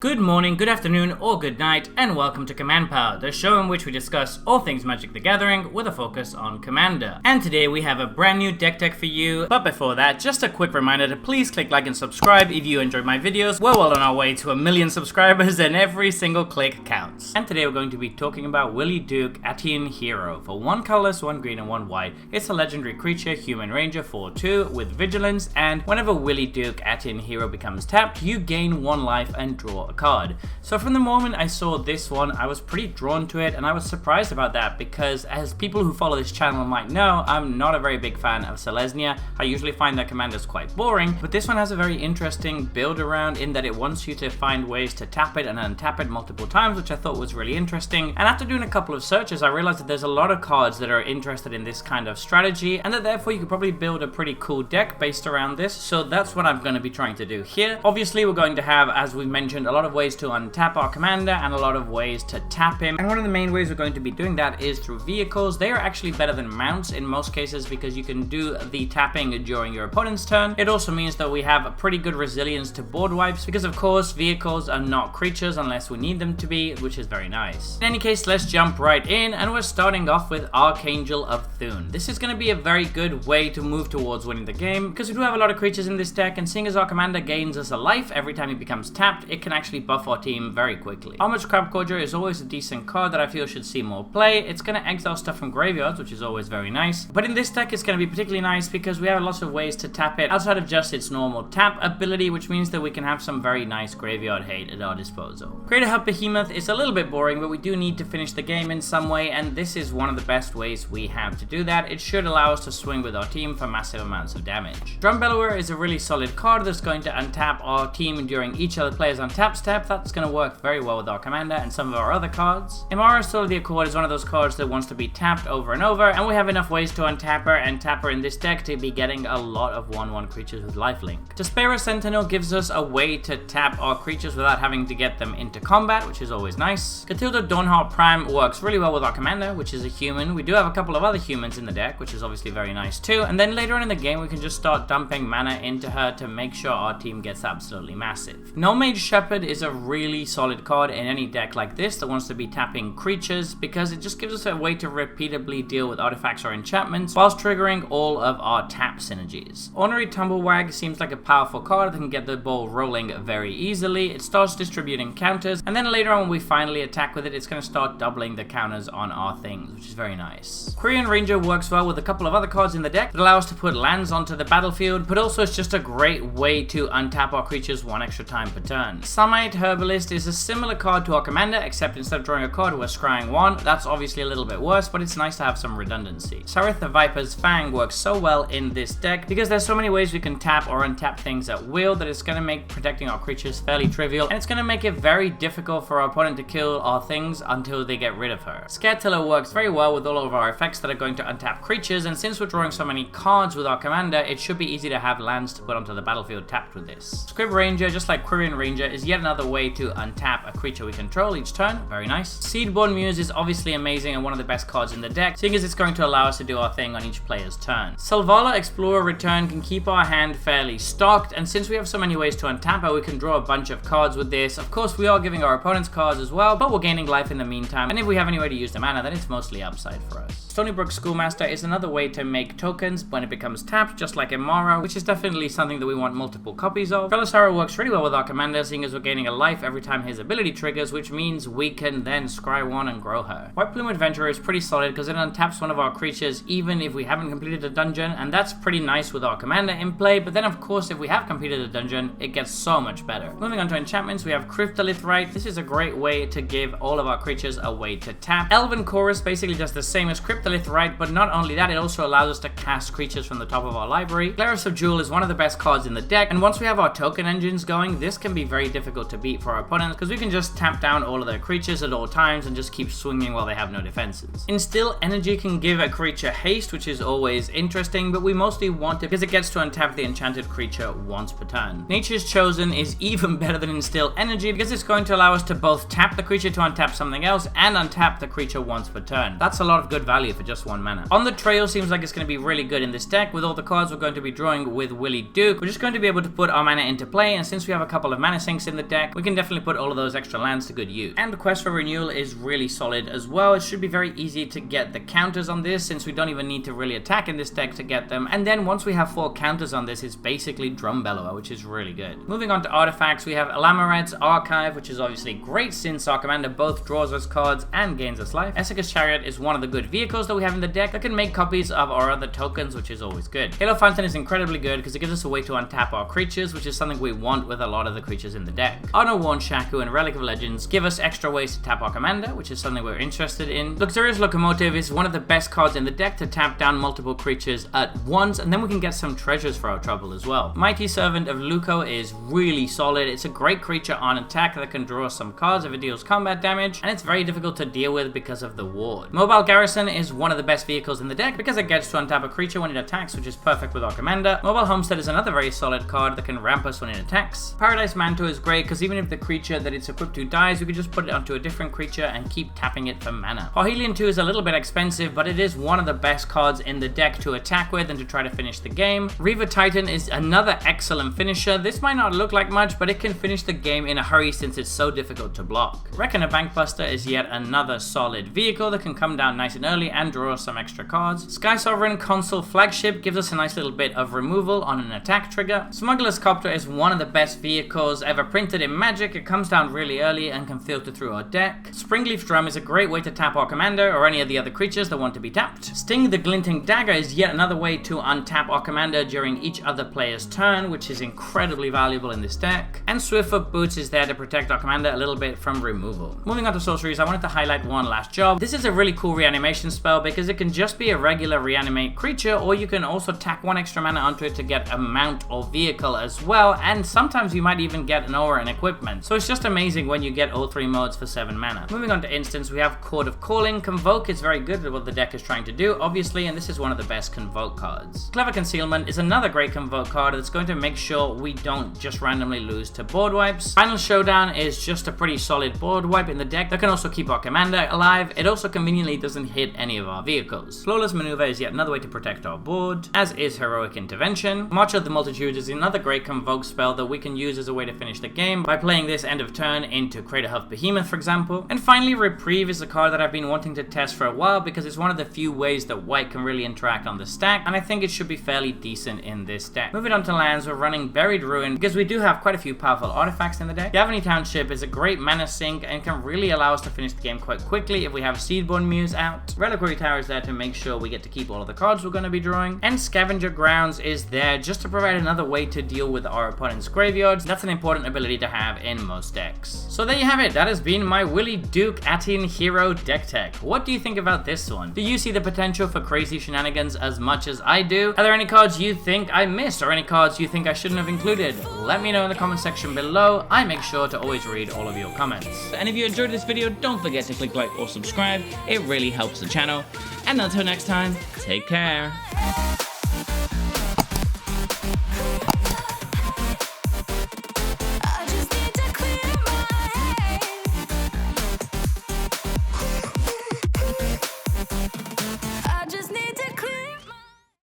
Good morning, good afternoon, or good night, and welcome to Command Power, the show in which we discuss all things Magic the Gathering with a focus on Commander. And today we have a brand new deck for you, but before that, just a quick reminder to please click like and subscribe if you enjoyed my videos. We're well on our way to 1 million subscribers and every single click counts. And today we're going to be talking about Wylie Duke, Atiin Hero. For 1 colorless, 1 green, and 1 white, it's a legendary creature, human ranger, 4/2 with vigilance, and whenever Wylie Duke, Atiin Hero becomes tapped, you gain 1 life and draw a card. So from the moment I saw this one, I was pretty drawn to it, and I was surprised about that because, as people who follow this channel might know, I'm not a very big fan of Selesnya. I usually find that commanders quite boring, but this one has a very interesting build around in that it wants you to find ways to tap it and untap it multiple times, which I thought was really interesting. And after doing a couple of searches, I realized that there's a lot of cards that are interested in this kind of strategy, and that therefore you could probably build a pretty cool deck based around this. So that's what I'm going to be trying to do here. Obviously, we're going to have, as we mentioned, a lot of ways to untap our commander and a lot of ways to tap him, and one of the main ways we're going to be doing that is through vehicles. They are actually better than mounts in most cases because you can do the tapping during your opponent's turn. It also means that we have a pretty good resilience to board wipes because, of course, vehicles are not creatures unless we need them to be, which is very nice. In any case, let's jump right in, and we're starting off with Archangel of Thune. This is going to be a very good way to move towards winning the game because we do have a lot of creatures in this deck, and seeing as our commander gains us a life every time he becomes tapped, it can actually buff our team very quickly. Armored Scrapcorger is always a decent card that I feel should see more play. It's going to exile stuff from graveyards, which is always very nice. But in this deck, it's going to be particularly nice because we have lots of ways to tap it outside of just its normal tap ability, which means that we can have some very nice graveyard hate at our disposal. Greater Hub Behemoth is a little bit boring, but we do need to finish the game in some way, and this is one of the best ways we have to do that. It should allow us to swing with our team for massive amounts of damage. Drumbellower is a really solid card that's going to untap our team during each other player's untap step. That's going to work very well with our commander and some of our other cards. Imara Soul of the Accord is one of those cards that wants to be tapped over and over, and we have enough ways to untap her and tap her in this deck to be getting a lot of 1/1 creatures with lifelink. Despera Sentinel gives us a way to tap our creatures without having to get them into combat, which is always nice. Catilda Dawnheart Prime works really well with our commander, which is a human. We do have a couple of other humans in the deck, which is obviously very nice too, and then later on in the game we can just start dumping mana into her to make sure our team gets absolutely massive. No-Mage Shepherd is a really solid card in any deck like this that wants to be tapping creatures because it just gives us a way to repeatably deal with artifacts or enchantments whilst triggering all of our tap synergies. Ornery Tumblewag seems like a powerful card that can get the ball rolling very easily. It starts distributing counters, and then later on when we finally attack with it, it's going to start doubling the counters on our things, which is very nice. Quirion Ranger works well with a couple of other cards in the deck that allow us to put lands onto the battlefield, but also it's just a great way to untap our creatures 1 extra time per turn. Samite Herbalist is a similar card to our commander, except instead of drawing a card, we're scrying 1. That's obviously a little bit worse, but it's nice to have some redundancy. Sarith the Viper's Fang works so well in this deck because there's so many ways we can tap or untap things at will that it's going to make protecting our creatures fairly trivial, and it's going to make it very difficult for our opponent to kill our things until they get rid of her. Scaretiller works very well with all of our effects that are going to untap creatures, and since we're drawing so many cards with our commander, it should be easy to have lands to put onto the battlefield tapped with this. Squib Ranger, just like Quirion Ranger, is yet another way to untap a creature we control each turn. Very nice. Seedborn Muse is obviously amazing and one of the best cards in the deck, seeing as it's going to allow us to do our thing on each player's turn. Selvala Explorer Return can keep our hand fairly stocked, and since we have so many ways to untap her, we can draw a bunch of cards with this. Of course, we are giving our opponents cards as well, but we're gaining life in the meantime, and if we have any way to use the mana, then it's mostly upside for us. Stonybrook Schoolmaster is another way to make tokens when it becomes tapped, just like Imara, which is definitely something that we want multiple copies of. Velisara works really well with our commander, seeing as we're gaining a life every time his ability triggers, which means we can then scry 1 and grow her. White Plume Adventurer is pretty solid because it untaps one of our creatures even if we haven't completed a dungeon, and that's pretty nice with our commander in play, but then of course if we have completed a dungeon, it gets so much better. Moving on to enchantments, we have Cryptolithrite. This is a great way to give all of our creatures a way to tap. Elven Chorus basically does the same as Cryptolithrite, but not only that, it also allows us to cast creatures from the top of our library. Glarus of Jewel is one of the best cards in the deck, and once we have our token engines going, this can be very difficult to beat for our opponents because we can just tap down all of their creatures at all times and just keep swinging while they have no defenses. Instill Energy can give a creature haste, which is always interesting, but we mostly want it because it gets to untap the enchanted creature once per turn. Nature's Chosen is even better than Instill Energy because it's going to allow us to both tap the creature to untap something else and untap the creature once per turn. That's a lot of good value for just 1 mana. On the Trail seems like it's going to be really good in this deck. With all the cards we're going to be drawing with Wylie Duke, we're just going to be able to put our mana into play, and since we have a couple of mana sinks in the deck, we can definitely put all of those extra lands to good use. And Quest for Renewal is really solid as well. It should be very easy to get the counters on this, since we don't even need to really attack in this deck to get them. And then once we have 4 counters on this, it's basically Drum Bellower, which is really good. Moving on to artifacts, we have Alamoret's Archive, which is obviously great since our commander both draws us cards and gains us life. Esika's Chariot is one of the good vehicles that we have in the deck that can make copies of our other tokens, which is always good. Halo Fountain is incredibly good because it gives us a way to untap our creatures, which is something we want with a lot of the creatures in the deck. Honor Worn Shaku and Relic of Legends give us extra ways to tap our commander, which is something we're interested in. Luxurious Locomotive is one of the best cards in the deck to tap down multiple creatures at once, and then we can get some treasures for our trouble as well. Mighty Servant of Luco is really solid. It's a great creature on attack that can draw some cards if it deals combat damage, and it's very difficult to deal with because of the ward. Mobile Garrison is one of the best vehicles in the deck because it gets to untap a creature when it attacks, which is perfect with our commander. Mobile Homestead is another very solid card that can ramp us when it attacks. Paradise Mantle is great because even if the creature that it's equipped to dies, we can just put it onto a different creature and keep tapping it for mana. Parhelion 2 is a little bit expensive, but it is one of the best cards in the deck to attack with and to try to finish the game. Reaver Titan is another excellent finisher. This might not look like much, but it can finish the game in a hurry since it's so difficult to block. Reckoner Bankbuster is yet another solid vehicle that can come down nice and early and draw some extra cards. Sky Sovereign Consul Flagship gives us a nice little bit of removal on an attack trigger. Smuggler's Copter is one of the best vehicles ever printed in Magic. It comes down really early and can filter through our deck. Springleaf Drum is a great way to tap our commander or any of the other creatures that want to be tapped. Sting the Glinting Dagger is yet another way to untap our commander during each other player's turn, which is incredibly valuable in this deck. And Swiftfoot Boots is there to protect our commander a little bit from removal. Moving on to sorceries, I wanted to highlight one last job. This is a really cool reanimation spell because it can just be a regular reanimate creature, or you can also tack 1 extra mana onto it to get a mount or vehicle as well, and sometimes you might even get an aura and equipment. So it's just amazing when you get all 3 modes for 7 mana. Moving on to instants, we have Chord of Calling. Convoke is very good with what the deck is trying to do, obviously, and this is one of the best Convoke cards. Clever Concealment is another great Convoke card that's going to make sure we don't just randomly lose to board wipes. Final Showdown is just a pretty solid board wipe in the deck that can also keep our commander alive. It also conveniently doesn't hit any of our vehicles. Flawless Maneuver is yet another way to protect our board, as is Heroic Intervention. March of the Multitudes is another great Convoke spell that we can use as a way to finish the game by playing this end of turn into Crater Huff Behemoth, for example. And finally, Reprieve is a card that I've been wanting to test for a while because it's one of the few ways that white can really interact on the stack, and I think it should be fairly decent in this deck. Moving on to lands, we're running Buried Ruin because we do have quite a few powerful artifacts in the deck. Yavani Township is a great mana sink and can really allow us to finish the game quite quickly if we have Seedborn Muse out. Reliquary Tower is there to make sure we get to keep all of the cards we're going to be drawing. And Scavenger Grounds is there just to provide another way to deal with our opponent's graveyards. That's an important ability to have in most decks. So there you have it. That has been my Wylie Duke Atiin Hero deck tech. What do you think about this one? Do you see the potential for crazy shenanigans as much as I do? Are there any cards you think I missed or any cards you think I shouldn't have included? Let me know in the comment section below. I make sure to always read all of your comments. And if you enjoyed this video, don't forget to click like or subscribe. It really helps the channel. And until next time, take care.